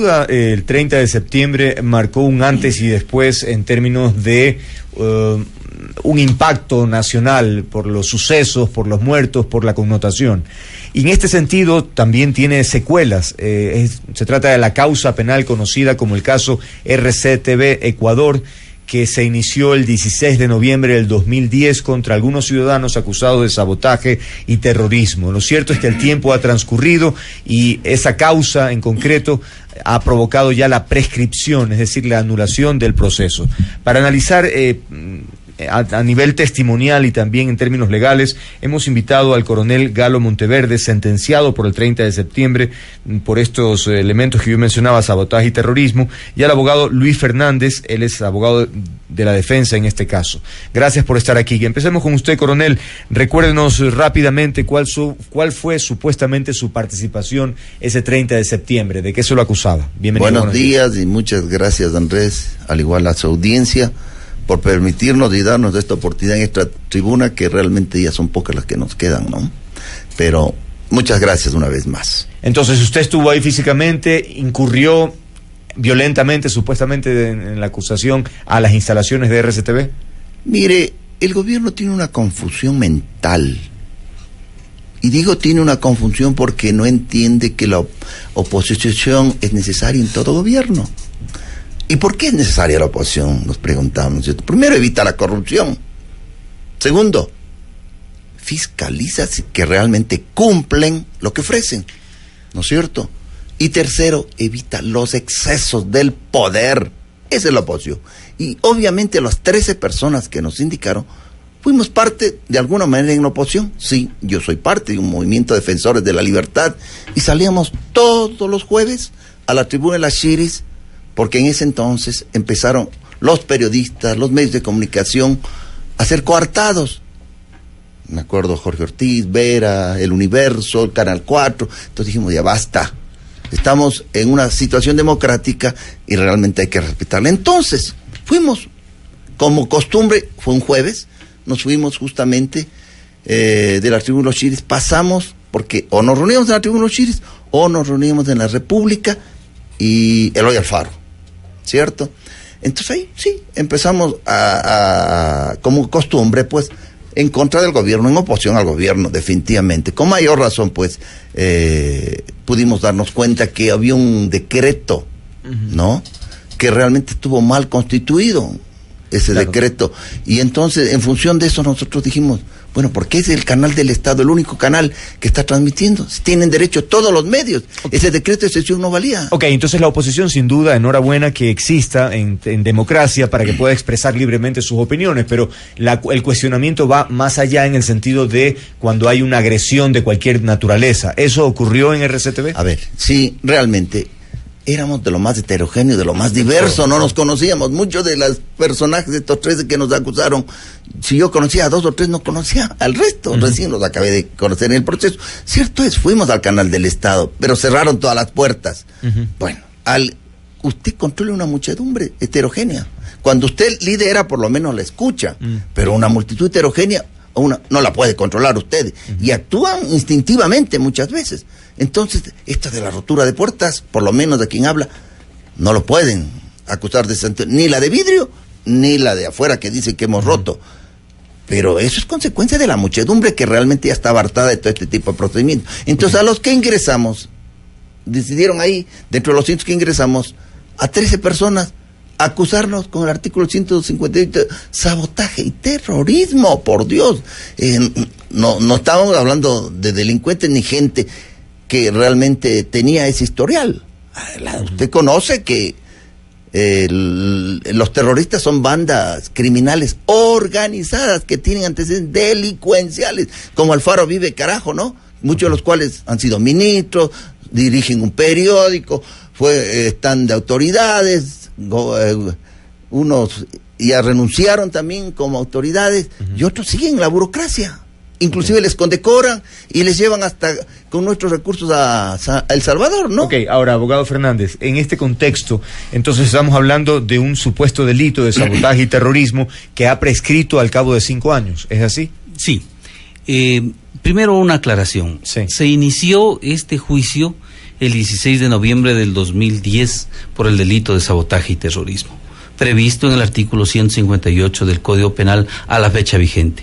duda, el 30 de septiembre marcó un antes y después en términos de un impacto nacional por los sucesos, por los muertos, por la connotación. Y en este sentido también tiene secuelas. Se trata de la causa penal conocida como el caso RCTV Ecuador, que se inició el 16 de noviembre del 2010 contra algunos ciudadanos acusados de sabotaje y terrorismo. Lo cierto es que el tiempo ha transcurrido y esa causa en concreto ha provocado ya la prescripción, es decir, la anulación del proceso. Para analizar a nivel testimonial y también en términos legales, hemos invitado al coronel Galo Monteverde, sentenciado por el 30 de septiembre por estos elementos que yo mencionaba, sabotaje y terrorismo, y al abogado Luis Fernández, él es abogado de la defensa en este caso. Gracias por estar aquí. Empecemos con usted, coronel. Recuérdenos rápidamente cuál fue supuestamente su participación ese 30 de septiembre, de qué se lo acusaba. Bienvenido. Buenos días y muchas gracias, Andrés, al igual a su audiencia, por permitirnos y darnos esta oportunidad en esta tribuna, que realmente ya son pocas las que nos quedan, ¿no? Pero muchas gracias una vez más. Entonces, usted estuvo ahí físicamente, incurrió violentamente, supuestamente, en la acusación a las instalaciones de RCTV. Mire, el gobierno tiene una confusión mental. Y digo tiene una confusión porque no entiende que la oposición es necesaria en todo gobierno. ¿Y por qué es necesaria la oposición? Nos preguntamos. Primero, evita la corrupción. Segundo, fiscaliza que realmente cumplen lo que ofrecen, ¿no es cierto? Y tercero, evita los excesos del poder. Esa es la oposición. Y obviamente las 13 personas que nos indicaron, fuimos parte de alguna manera en la oposición. Sí, yo soy parte de un movimiento de defensores de la libertad y salíamos todos los jueves a la tribuna de las Chiris, porque en ese entonces empezaron los periodistas, los medios de comunicación a ser coartados. Me acuerdo Jorge Ortiz, Vera, El Universo, el Canal 4. Entonces dijimos, ya basta. Estamos en una situación democrática y realmente hay que respetarla. Entonces, fuimos, como costumbre, fue un jueves, nos fuimos justamente de la tribuna de los Chiris, pasamos, porque o nos reuníamos en la tribuna de los Chiris, o nos reuníamos en la República y Eloy Alfaro, ¿cierto? Entonces ahí sí, empezamos como costumbre, pues, en contra del gobierno, en oposición al gobierno, definitivamente. Con mayor razón, pues, pudimos darnos cuenta que había un decreto, ¿no?, que realmente estuvo mal constituido, ese decreto. Y entonces, en función de eso, nosotros dijimos, bueno, porque es el canal del Estado, el único canal que está transmitiendo. Tienen derecho todos los medios. Ese decreto de excepción no valía. Ok, entonces la oposición, sin duda, enhorabuena que exista en democracia para que pueda expresar libremente sus opiniones, pero el cuestionamiento va más allá en el sentido de cuando hay una agresión de cualquier naturaleza. ¿Eso ocurrió en RCTV? A ver, sí, realmente éramos de lo más heterogéneo, de lo más diverso, no nos conocíamos. Muchos de los personajes de estos 13 que nos acusaron, si yo conocía a 2 o 3, no conocía al resto. Recién los acabé de conocer en el proceso. Cierto es, fuimos al canal del Estado, pero cerraron todas las puertas. Bueno, usted controla una muchedumbre heterogénea. Cuando usted lidera, por lo menos la escucha, pero una multitud heterogénea no la puede controlar usted, y actúan instintivamente muchas veces. Entonces, esto de la rotura de puertas, por lo menos de quien habla, no lo pueden acusar de santo, ni la de vidrio, ni la de afuera que dice que hemos roto. Pero eso es consecuencia de la muchedumbre que realmente ya estaba hartada de todo este tipo de procedimientos. Entonces, a los que ingresamos, decidieron ahí, dentro de los 100 que ingresamos, a 13 personas, acusarnos con el artículo 158, sabotaje y terrorismo, por Dios. No estábamos hablando de delincuentes ni gente que realmente tenía ese historial. Usted conoce que los terroristas son bandas criminales organizadas que tienen antecedentes delincuenciales, como Alfaro Vive Carajo, ¿no? Muchos de los cuales han sido ministros, dirigen un periódico, están de autoridades, unos ya renunciaron también como autoridades, y otros siguen la burocracia. Inclusive les condecoran y les llevan hasta con nuestros recursos a El Salvador, ¿no? Ok, ahora, abogado Fernández, en este contexto, entonces estamos hablando de un supuesto delito de sabotaje y terrorismo que ha prescrito al cabo de 5 años, ¿es así? Sí. Primero una aclaración. Sí. Se inició este juicio el 16 de noviembre del 2010 por el delito de sabotaje y terrorismo, previsto en el artículo 158 del Código Penal a la fecha vigente.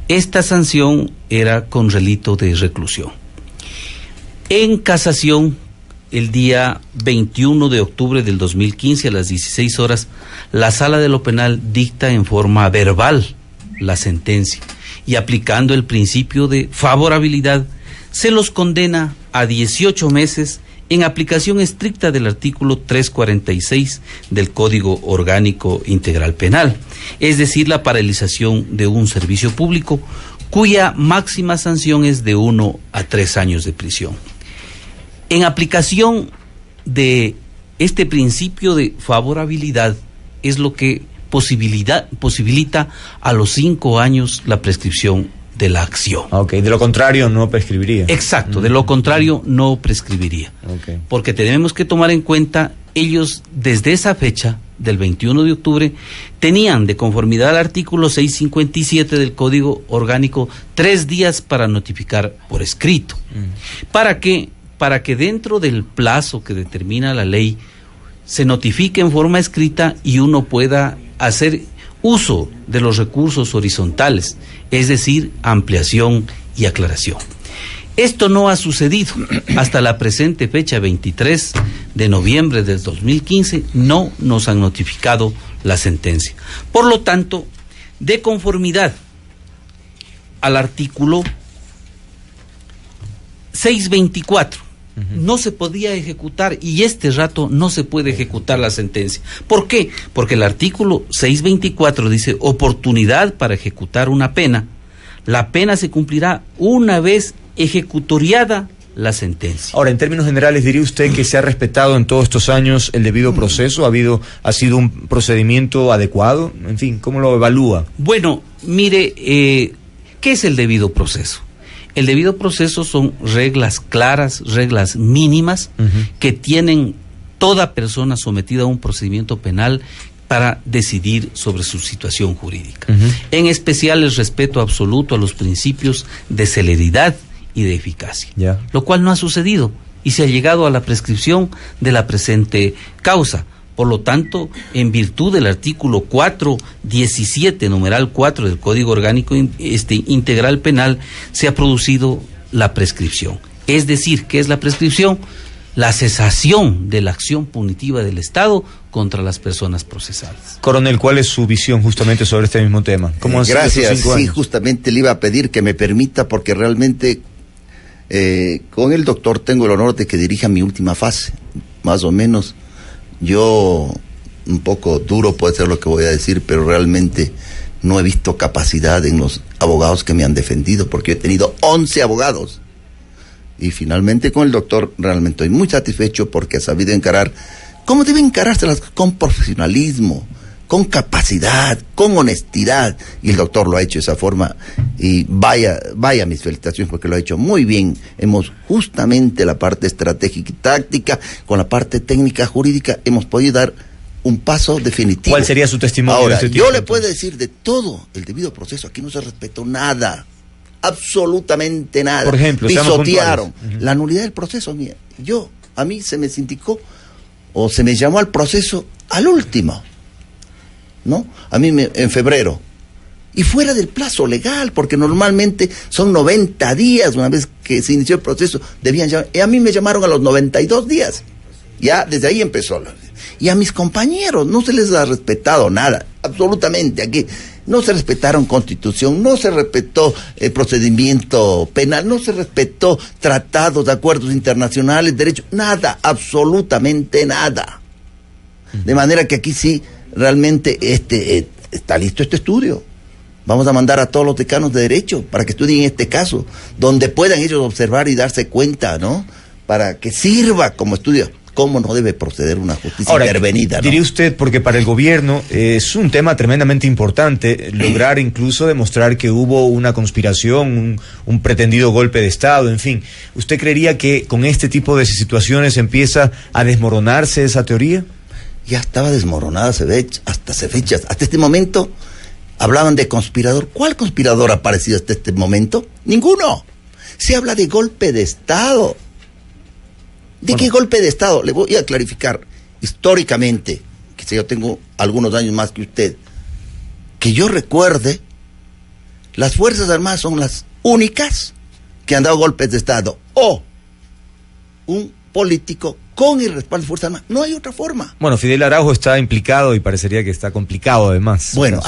Esta sanción era con relito de reclusión. En casación, el día 21 de octubre del 2015 a las 16 horas, la Sala de lo Penal dicta en forma verbal la sentencia y, aplicando el principio de favorabilidad, se los condena a 18 meses en aplicación estricta del artículo 346 del Código Orgánico Integral Penal, es decir, la paralización de un servicio público, cuya máxima sanción es de 1 a 3 años de prisión. En aplicación de este principio de favorabilidad es lo que posibilita a los 5 años la prescripción de la acción. Ok, de lo contrario no prescribiría. Exacto, de lo contrario no prescribiría. Okay. Porque tenemos que tomar en cuenta, ellos desde esa fecha, del 21 de octubre, tenían, de conformidad al artículo 657 del Código Orgánico, 3 días para notificar por escrito. ¿Para qué? Para que dentro del plazo que determina la ley se notifique en forma escrita y uno pueda hacer uso de los recursos horizontales, es decir, ampliación y aclaración. Esto no ha sucedido. Hasta la presente fecha, 23 de noviembre del 2015, no nos han notificado la sentencia. Por lo tanto, de conformidad al artículo 624, no se podía ejecutar, y este rato no se puede ejecutar la sentencia. ¿Por qué? Porque el artículo 624 dice: oportunidad para ejecutar una pena. La pena se cumplirá una vez ejecutoriada la sentencia. Ahora, en términos generales, ¿diría usted que se ha respetado en todos estos años el debido proceso? ¿Ha sido un procedimiento adecuado? En fin, ¿cómo lo evalúa? Bueno, mire, ¿qué es el debido proceso? El debido proceso son reglas claras, reglas mínimas, que tienen toda persona sometida a un procedimiento penal para decidir sobre su situación jurídica. En especial, el respeto absoluto a los principios de celeridad y de eficacia, lo cual no ha sucedido y se ha llegado a la prescripción de la presente causa. Por lo tanto, en virtud del artículo 417, numeral 4 del Código Orgánico Integral Penal, se ha producido la prescripción. Es decir, ¿qué es la prescripción? La cesación de la acción punitiva del Estado contra las personas procesadas. Coronel, ¿cuál es su visión justamente sobre este mismo tema? ¿Cómo han sido estos 5 años? Sí, justamente le iba a pedir que me permita, porque realmente con el doctor tengo el honor de que dirija mi última fase, más o menos. Yo, un poco duro puede ser lo que voy a decir, pero realmente no he visto capacidad en los abogados que me han defendido, porque he tenido 11 abogados. Y finalmente con el doctor realmente estoy muy satisfecho, porque ha sabido encarar cómo debe encarárselas, con profesionalismo, con capacidad, con honestidad, y el doctor lo ha hecho de esa forma, y vaya mis felicitaciones, porque lo ha hecho muy bien. Hemos justamente la parte estratégica y táctica, con la parte técnica jurídica, hemos podido dar un paso definitivo. ¿Cuál sería su testimonio? Ahora, de este tiempo, yo le puedo decir de todo el debido proceso, aquí no se respetó nada, absolutamente nada. Por ejemplo, pisotearon la nulidad del proceso. Mira, a mí se me sindicó o se me llamó al proceso al último, ¿no? A mí en febrero, y fuera del plazo legal, porque normalmente son 90 días una vez que se inició el proceso, debían llamar, y a mí me llamaron a los 92 días, ya desde ahí empezó y a mis compañeros no se les ha respetado nada, absolutamente. Aquí no se respetaron constitución, no se respetó el procedimiento penal, no se respetó tratados, acuerdos internacionales, derecho, nada, absolutamente nada. De manera que aquí sí, realmente está listo este estudio. Vamos a mandar a todos los decanos de derecho para que estudien este caso, donde puedan ellos observar y darse cuenta, ¿no? Para que sirva como estudio. ¿Cómo no debe proceder una justicia intervenida, ¿no? Diría usted, porque para el gobierno es un tema tremendamente importante lograr incluso demostrar que hubo una conspiración, un pretendido golpe de Estado, en fin. ¿Usted creería que con este tipo de situaciones empieza a desmoronarse esa teoría? Ya estaba desmoronada hasta este momento. Hablaban de conspirador. ¿Cuál conspirador ha aparecido hasta este momento? Ninguno. Se habla de golpe de Estado. ¿De qué golpe de Estado? Le voy a clarificar históricamente, que yo tengo algunos años más que usted, que yo recuerde, las Fuerzas Armadas son las únicas que han dado golpes de Estado, o un político con el respaldo de Fuerzas Armadas. No hay otra forma. Bueno, Fidel Araujo está implicado y parecería que está complicado además. Bueno,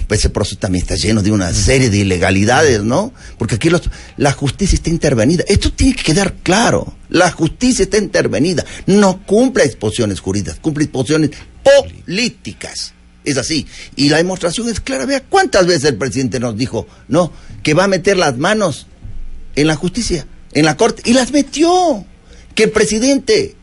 pues ese proceso también está lleno de una serie de ilegalidades, ¿no? Porque aquí la justicia está intervenida. Esto tiene que quedar claro. La justicia está intervenida. No cumple disposiciones jurídicas, cumple disposiciones políticas. Es así. Y la demostración es clara. Vea cuántas veces el presidente nos dijo, no, que va a meter las manos en la justicia, en la corte, y las metió. Que el presidente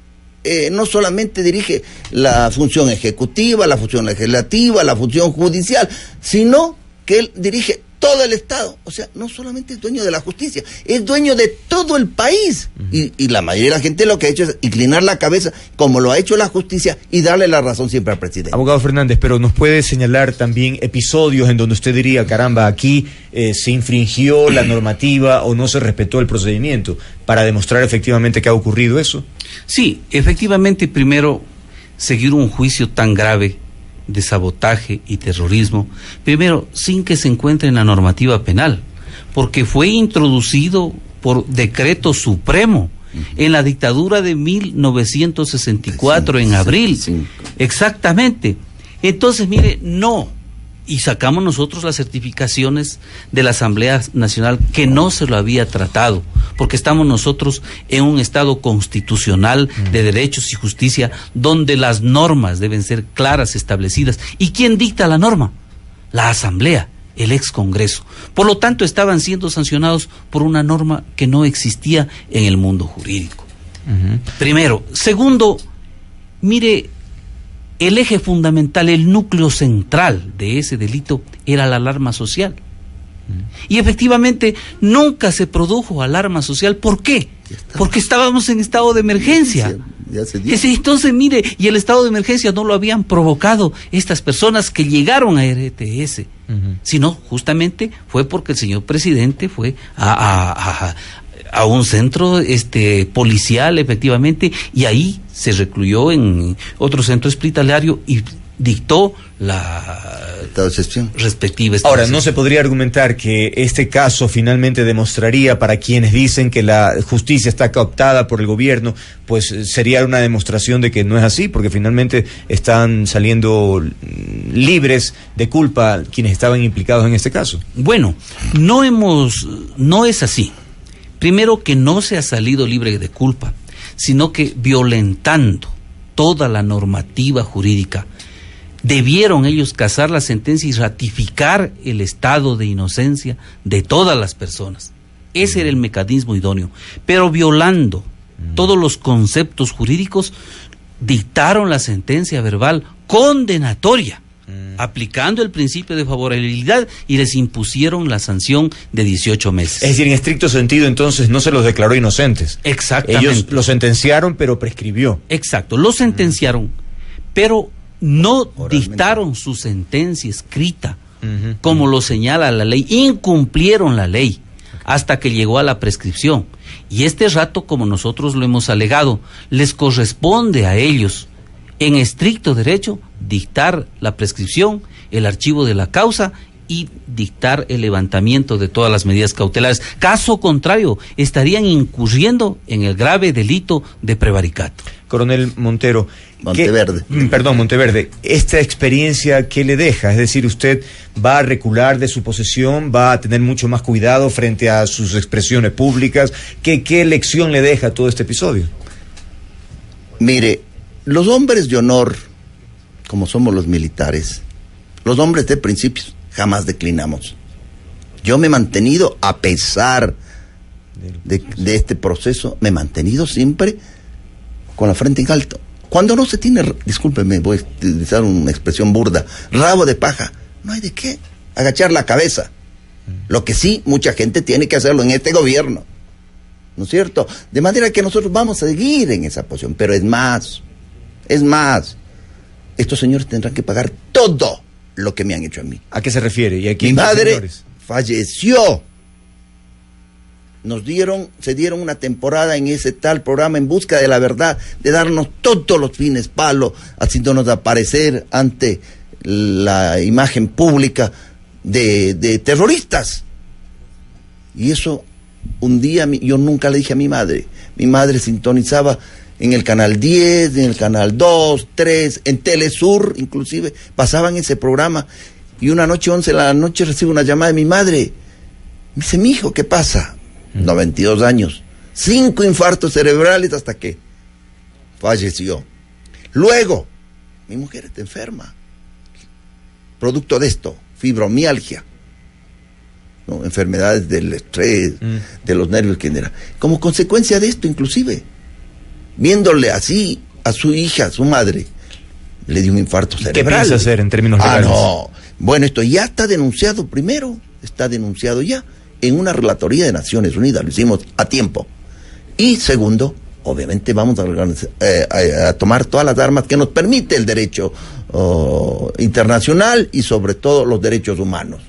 no solamente dirige la función ejecutiva, la función legislativa, la función judicial, sino que él dirige todo el Estado. O sea, no solamente es dueño de la justicia, es dueño de todo el país. Y la mayoría de la gente lo que ha hecho es inclinar la cabeza, como lo ha hecho la justicia, y darle la razón siempre al presidente. Abogado Fernández, pero ¿nos puede señalar también episodios en donde usted diría, caramba, aquí se infringió la normativa o no se respetó el procedimiento, para demostrar efectivamente que ha ocurrido eso? Sí, efectivamente, primero, seguir un juicio tan grave de sabotaje y terrorismo, primero, sin que se encuentre en la normativa penal, porque fue introducido por decreto supremo en la dictadura de 1964, en abril. Exactamente. Entonces, mire, no. Y sacamos nosotros las certificaciones de la Asamblea Nacional que no se lo había tratado, porque estamos nosotros en un Estado constitucional de derechos y justicia, donde las normas deben ser claras, establecidas. ¿Y quién dicta la norma? La Asamblea, el ex Congreso. Por lo tanto, estaban siendo sancionados por una norma que no existía en el mundo jurídico. Primero. Segundo, mire, el eje fundamental, el núcleo central de ese delito era la alarma social. Y efectivamente nunca se produjo alarma social. ¿Por qué? Porque estábamos en estado de emergencia. Entonces, mire, y el estado de emergencia no lo habían provocado estas personas que llegaron a RTS, sino justamente fue porque el señor presidente fue a un centro policial, efectivamente, y ahí se recluyó en otro centro hospitalario y dictó la respectiva. Ahora, ¿no se podría argumentar que este caso finalmente demostraría, para quienes dicen que la justicia está cooptada por el gobierno, pues sería una demostración de que no es así, porque finalmente están saliendo libres de culpa quienes estaban implicados en este caso? Bueno, no es así. Primero, que no se ha salido libre de culpa, sino que violentando toda la normativa jurídica, debieron ellos casar la sentencia y ratificar el estado de inocencia de todas las personas. Ese era el mecanismo idóneo. Pero violando todos los conceptos jurídicos, dictaron la sentencia verbal condenatoria, aplicando el principio de favorabilidad, y les impusieron la sanción de 18 meses. Es decir, en estricto sentido, entonces, no se los declaró inocentes. Exactamente. Ellos lo sentenciaron, pero prescribió. Exacto, lo sentenciaron, pero no dictaron su sentencia escrita, como lo señala la ley. Incumplieron la ley hasta que llegó a la prescripción. Y este rato, como nosotros lo hemos alegado, les corresponde a ellos, en estricto derecho, dictar la prescripción, el archivo de la causa y dictar el levantamiento de todas las medidas cautelares. Caso contrario, estarían incurriendo en el grave delito de prevaricato. Coronel Montero. Monteverde. ¿Esta experiencia qué le deja? Es decir, ¿usted va a recular de su posesión? ¿Va a tener mucho más cuidado frente a sus expresiones públicas? ¿Qué lección le deja todo este episodio? Mire, los hombres de honor, como somos los militares, los hombres de principios, jamás declinamos. Yo me he mantenido, a pesar de este proceso, me he mantenido siempre con la frente en alto. Cuando no se tiene, discúlpeme, voy a utilizar una expresión burda, rabo de paja, no hay de qué agachar la cabeza. Lo que sí, mucha gente tiene que hacerlo en este gobierno, ¿no es cierto? De manera que nosotros vamos a seguir en esa posición, pero es más, estos señores tendrán que pagar todo lo que me han hecho a mí. ¿A qué se refiere? ¿Y aquí mi madre falleció se dieron una temporada en ese tal programa En Busca de la Verdad, de darnos todos los fines palo, haciéndonos aparecer ante la imagen pública de terroristas. Y eso, un día, yo nunca le dije a mi madre sintonizaba en el canal 10, en el canal 2, 3, en Telesur, inclusive, pasaban ese programa, y una noche, 11 de la noche, recibo una llamada de mi madre. Me dice, mijo, ¿qué pasa? 92 años, 5 infartos cerebrales hasta que falleció. Luego, mi mujer está enferma, producto de esto, fibromialgia, ¿no? Enfermedades del estrés, de los nervios, que era. Como consecuencia de esto, inclusive, viéndole así a su hija, a su madre, le dio un infarto cerebral. ¿Qué piensa hacer en términos legales? No. Bueno, esto ya está denunciado primero, está denunciado ya en una relatoría de Naciones Unidas, lo hicimos a tiempo. Y segundo, obviamente vamos a tomar todas las armas que nos permite el derecho internacional y sobre todo los derechos humanos.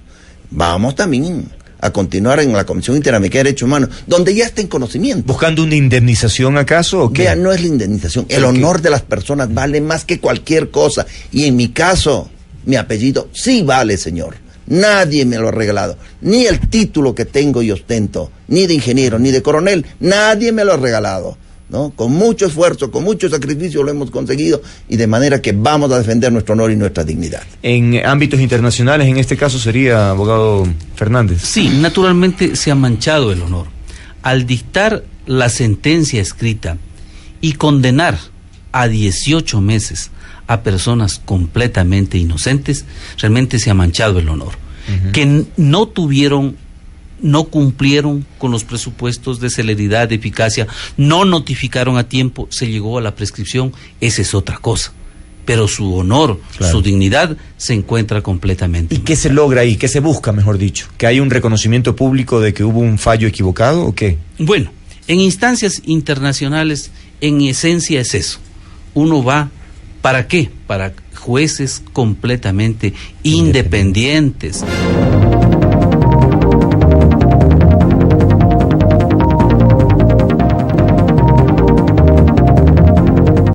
Vamos también a continuar en la Comisión Interamericana de Derechos Humanos, donde ya está en conocimiento. ¿Buscando una indemnización acaso o qué? Vea, no es la indemnización, el honor de las personas vale más que cualquier cosa. Y en mi caso, mi apellido sí vale, señor. Nadie me lo ha regalado, ni el título que tengo y ostento, ni de ingeniero, ni de coronel, nadie me lo ha regalado, ¿no? Con mucho esfuerzo, con mucho sacrificio lo hemos conseguido, y de manera que vamos a defender nuestro honor y nuestra dignidad. En ámbitos internacionales, en este caso sería, abogado Fernández. Sí, naturalmente se ha manchado el honor. Al dictar la sentencia escrita y condenar a 18 meses a personas completamente inocentes, realmente se ha manchado el honor. Que no cumplieron con los presupuestos de celeridad, de eficacia, no notificaron a tiempo, se llegó a la prescripción, esa es otra cosa. Pero su honor, claro, su dignidad se encuentra completamente. ¿Y qué se logra ahí? ¿Qué se busca, mejor dicho? ¿Que hay un reconocimiento público de que hubo un fallo equivocado o qué? Bueno, en instancias internacionales, en esencia es eso. Uno va, ¿para qué? Para jueces completamente independientes.